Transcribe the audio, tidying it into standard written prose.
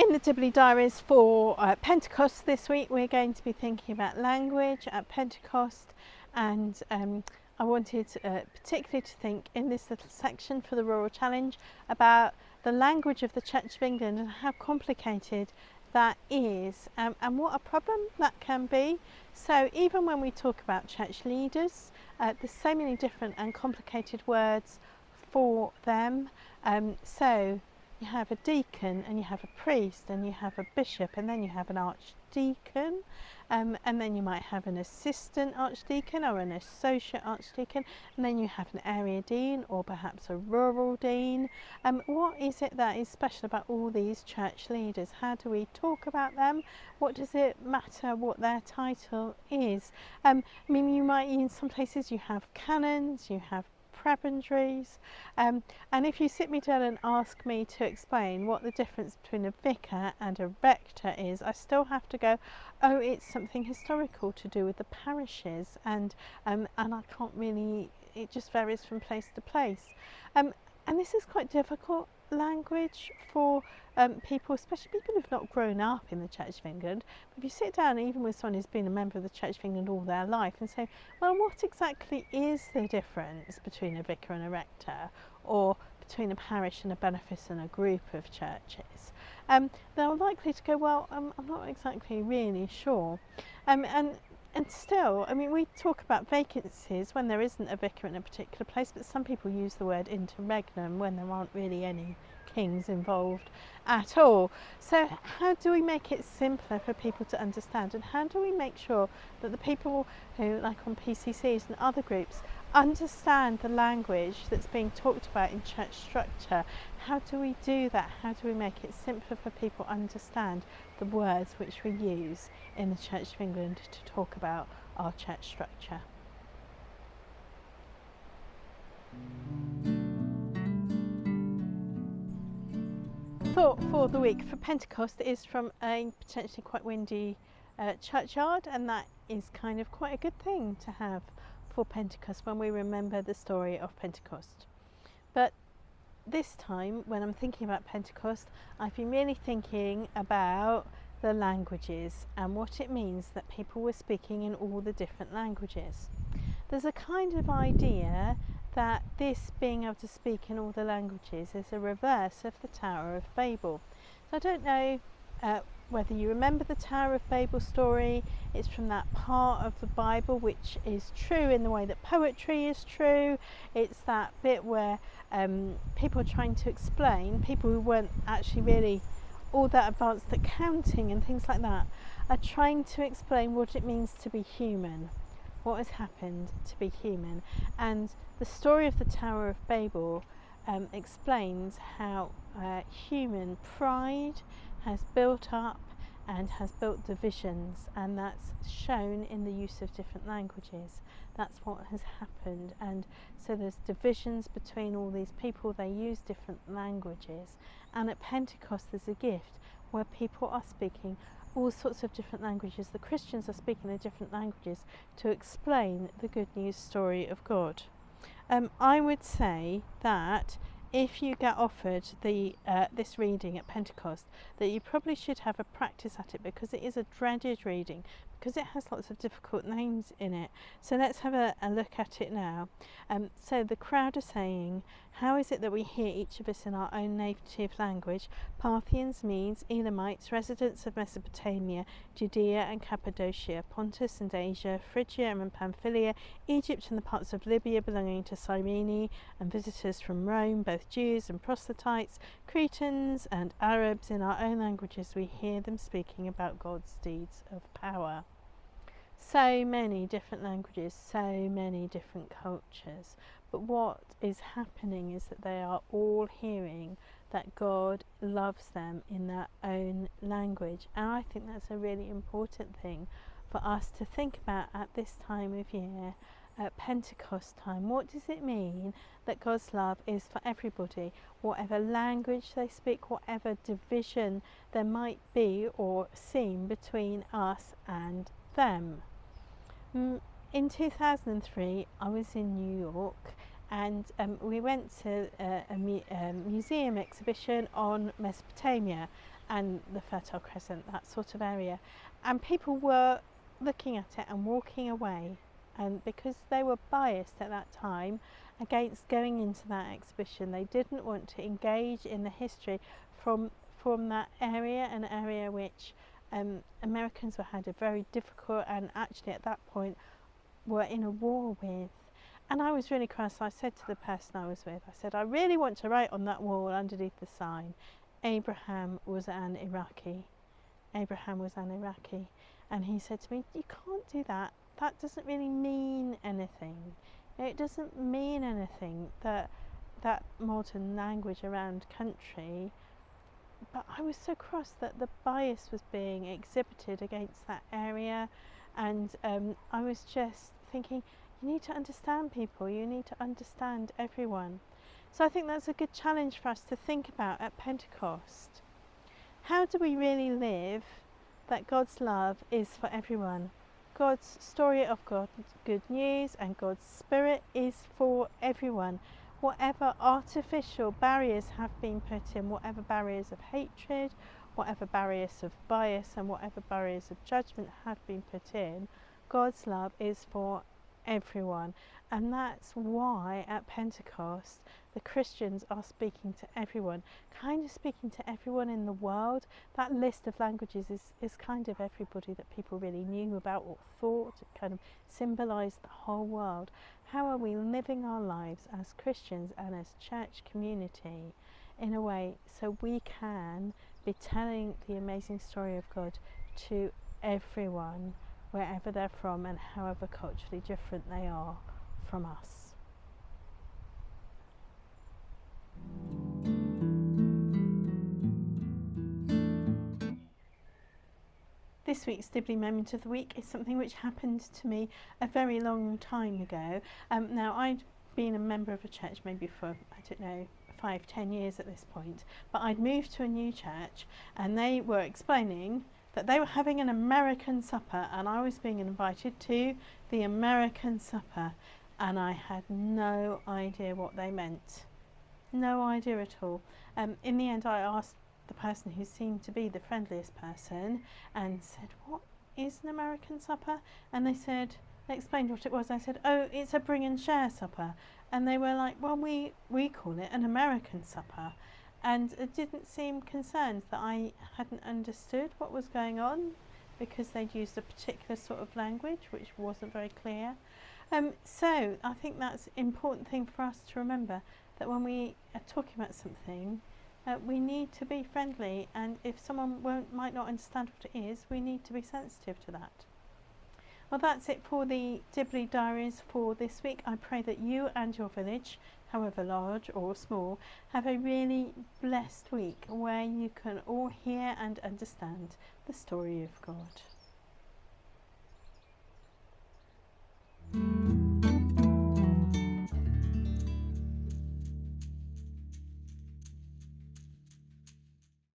In the Dibley Diaries for Pentecost this week, we're going to be thinking about language at Pentecost, and I wanted particularly to think in this little section for the Rural Challenge about the language of the Church of England and how complicated that is, and what a problem that can be. So even when we talk about church leaders, there's so many different and complicated words for them. So you have a deacon, and you have a priest, and you have a bishop, and then you have an archdeacon, and then you might have an assistant archdeacon or an associate archdeacon, and then you have an area dean or perhaps a rural dean. What is it that is special about all these church leaders? How do we talk about them? What does it matter what their title is? I mean, you might, in some places you have canons, you have prebendaries, and if you sit me down and ask me to explain what the difference between a vicar and a rector is, I still have to go, oh, it's something historical to do with the parishes, and I can't really, it just varies from place to place, and this is quite difficult language for people, especially people who've not grown up in the Church of England. If you sit down even with someone who's been a member of the Church of England all their life and say, well, what exactly is the difference between a vicar and a rector, or between a parish and a benefice and a group of churches, they're likely to go, well, I'm not exactly really sure. And still, I mean, we talk about vacancies when there isn't a vicar in a particular place, but some people use the word interregnum when there aren't really any kings involved at all. So how do we make it simpler for people to understand, and how do we make sure that the people who, like on PCCs and other groups, understand the language that's being talked about in church structure? How do we do that? How do we make it simpler for people to understand the words which we use in the Church of England to talk about our church structure? Thought for the week for Pentecost is from a potentially quite windy churchyard, and that is kind of quite a good thing to have for Pentecost when we remember the story of Pentecost. But this time, when I'm thinking about Pentecost, I've been really thinking about the languages and what it means that people were speaking in all the different languages. There's a kind of idea that this being able to speak in all the languages is a reverse of the Tower of Babel. So I don't know whether you remember the Tower of Babel story. It's from that part of the Bible which is true in the way that poetry is true. It's that bit where people are trying to explain, people who weren't actually really all that advanced at counting and things like that, are trying to explain what it means to be human, what has happened to be human. And the story of the Tower of Babel explains how human pride has built up and has built divisions, and that's shown in the use of different languages. That's what has happened, and so there's divisions between all these people. They use different languages, and at Pentecost there's a gift where people are speaking all sorts of different languages. The Christians are speaking the different languages to explain the good news story of God. I would say that if you get offered this reading at Pentecost, that you probably should have a practice at it, because it is a dreaded reading, because it has lots of difficult names in it. So let's have a look at it now. So the crowd are saying, how is it that we hear each of us in our own native language? Parthians, Medes, Elamites, residents of Mesopotamia, Judea and Cappadocia, Pontus and Asia, Phrygia and Pamphylia, Egypt and the parts of Libya belonging to Cyrene, and visitors from Rome, both Jews and proselytes, Cretans and Arabs, in our own languages we hear them speaking about God's deeds of power. So many different languages, so many different cultures, but what is happening is that they are all hearing that God loves them in their own language, and I think that's a really important thing for us to think about at this time of year, at Pentecost time. What does it mean that God's love is for everybody, whatever language they speak, whatever division there might be or seem between us and them? In 2003 I was in New York, and we went to a museum exhibition on Mesopotamia, and the Fertile Crescent, that sort of area. And people were looking at it and walking away, and because they were biased at that time against going into that exhibition, they didn't want to engage in the history from that area, an area which Americans had a very difficult, and actually at that point were in a war with. And I was really cross. I said to the person I was with, I said, I really want to write on that wall underneath the sign, Abraham was an Iraqi. Abraham was an Iraqi. And he said to me, you can't do that. That doesn't really mean anything. It doesn't mean anything, that modern language around country. But I was so cross that the bias was being exhibited against that area. And I was just thinking, you need to understand people, you need to understand everyone. So I think that's a good challenge for us to think about at Pentecost. How do we really live that God's love is for everyone? God's story of God's good news and God's Spirit is for everyone. Whatever artificial barriers have been put in, whatever barriers of hatred, whatever barriers of bias and whatever barriers of judgment have been put in, God's love is for everyone. And that's why at Pentecost the Christians are speaking to everyone, kind of speaking to everyone in the world. That list of languages is kind of everybody that people really knew about or thought. It kind of symbolised the whole world. How are we living our lives as Christians and as church community in a way so we can be telling the amazing story of God to everyone, wherever they're from and however culturally different they are from us. This week's Dibley Moment of the Week is something which happened to me a very long time ago. Now, I'd been a member of a church maybe for, I don't know, 5-10 years at this point, but I'd moved to a new church and they were explaining that they were having an American supper and I was being invited to the American supper, and I had no idea what they meant. No idea at all. In the end, I asked the person who seemed to be the friendliest person and said, what is an American supper? And they explained what it was. I said, oh, it's a bring and share supper. And they were like, well, we call it an American supper. And it didn't seem concerned that I hadn't understood what was going on, because they'd used a particular sort of language which wasn't very clear. So I think that's an important thing for us to remember, that when we are talking about something, we need to be friendly, and if someone might not understand what it is, we need to be sensitive to that. Well, that's it for the Dibley Diaries for this week. I pray that you and your village, however large or small, have a really blessed week where you can all hear and understand the story of God.